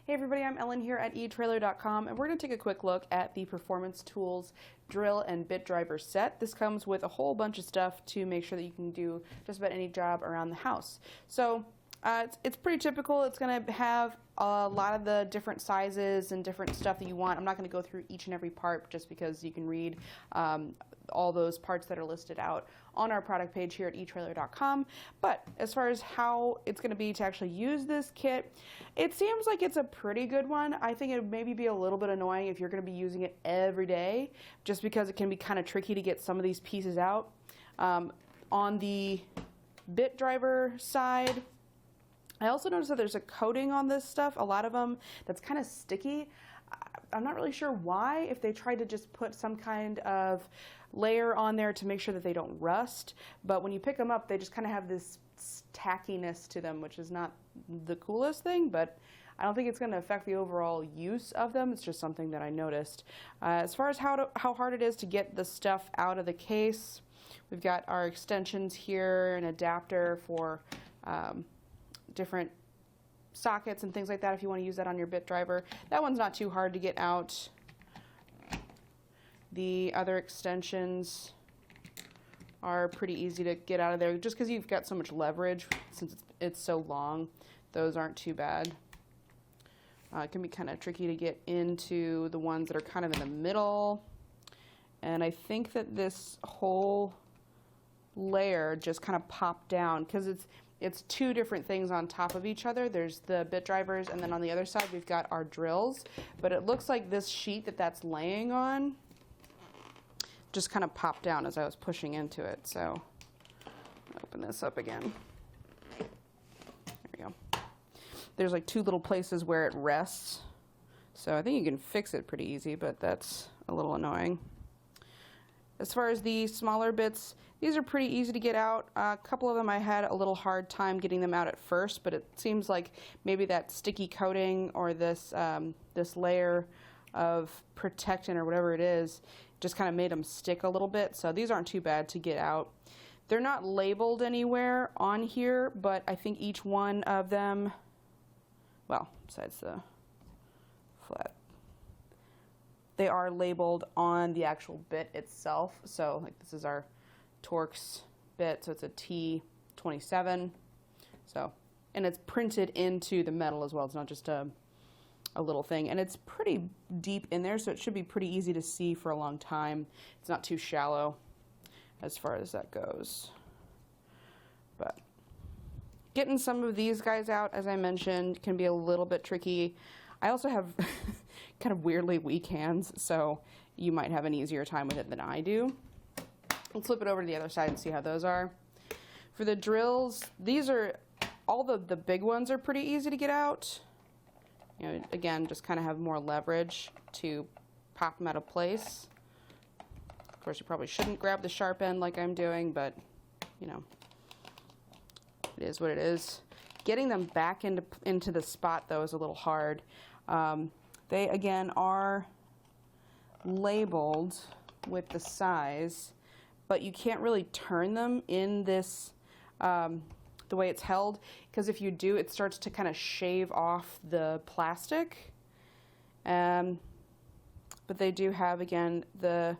Hey everybody, I'm Ellen here at etrailer.com, and we're going to take a quick look at the Performance Tools Drill and Bit Driver Set. This comes with a whole bunch of stuff to make sure that you can do just about any job around the house. So it's pretty typical. It's going to have a lot of the different sizes and different stuff that you want. I'm not going to go through each and every part just because you can read all those parts that are listed out on our product page here at etrailer.com. But as far as how it's going to be to actually use this kit, it seems like it's a pretty good one. I think it would maybe be a little bit annoying if you're going to be using it every day, just because it can be kind of tricky to get some of these pieces out. On the Bit Driver side, I also noticed that there's a coating on this stuff, a lot of them, that's kind of sticky. I'm not really sure why, if they tried to just put some kind of layer on there to make sure that they don't rust, but when you pick them up, they just kind of have this tackiness to them, which is not the coolest thing, but I don't think it's going to affect the overall use of them. It's just something that I noticed. As far as how hard it is to get the stuff out of the case, we've got our extensions here, an adapter for different sockets and things like that if you want to use that on your bit driver. That one's not too hard to get out. The other extensions are pretty easy to get out of there just because you've got so much leverage since it's so long. Those aren't too bad. It can be kind of tricky to get into the ones that are kind of in the middle, and I think that this whole layer just kind of popped down because it's two different things on top of each other. There's the bit drivers, and then on the other side we've got our drills, but it looks like this sheet that's laying on just kind of popped down as I was pushing into it. So open this up again. There we go. There's like two little places where it rests, so I think you can fix it pretty easy, but that's a little annoying. As far as the smaller bits, these are pretty easy to get out. A couple of them I had a little hard time getting them out at first, but it seems like maybe that sticky coating or this this layer of protectant or whatever it is just kind of made them stick a little bit. So these aren't too bad to get out. They're not labeled anywhere on here, but I think each one of them, well, besides the flat, they are labeled on the actual bit itself. So like this is our Torx bit, so it's a T27. So, and it's printed into the metal as well. It's not just a little thing, and it's pretty deep in there, so it should be pretty easy to see for a long time. It's not too shallow as far as that goes. But getting some of these guys out, as I mentioned, can be a little bit tricky. I also have kind of weirdly weak hands, so you might have an easier time with it than I do. Let's flip it over to the other side and see how those are. For the drills, these are, all the big ones are pretty easy to get out. You know, again, just kind of have more leverage to pop them out of place. Of course, you probably shouldn't grab the sharp end like I'm doing, but, you know, it is what it is. Getting them back into the spot, though, is a little hard. They, again, are labeled with the size, but you can't really turn them in this the way it's held, because if you do, it starts to kind of shave off the plastic. But they do have, again, the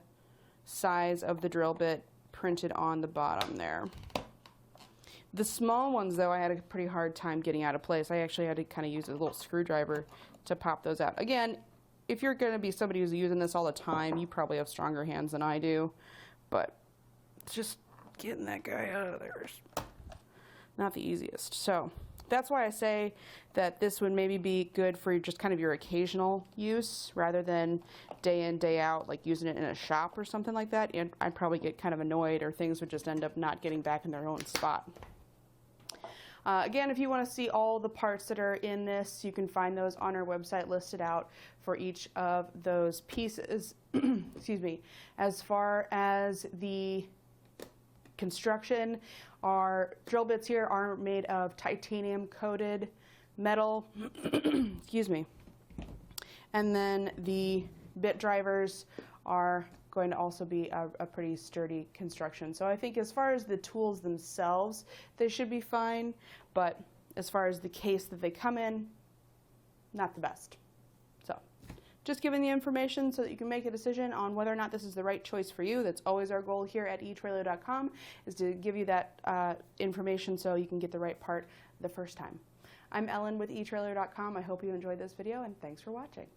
size of the drill bit printed on the bottom there. The small ones, though, I had a pretty hard time getting out of place. I actually had to kind of use a little screwdriver to pop those out. Again, if you're going to be somebody who's using this all the time, you probably have stronger hands than I do, but just getting that guy out of there is not the easiest. So that's why I say that this would maybe be good for just kind of your occasional use rather than day in, day out, like using it in a shop or something like that. And I'd probably get kind of annoyed, or things would just end up not getting back in their own spot. Again, if you want to see all the parts that are in this, you can find those on our website listed out for each of those pieces. Excuse me. As far as the construction, our drill bits here are made of titanium coated metal. Excuse me. And then the bit drivers are going to also be a pretty sturdy construction. So I think as far as the tools themselves, they should be fine, but as far as the case that they come in, not the best. So just giving the information so that you can make a decision on whether or not this is the right choice for you. That's always our goal here at etrailer.com, is to give you that information so you can get the right part the first time. I'm Ellen with etrailer.com. I hope you enjoyed this video, and thanks for watching.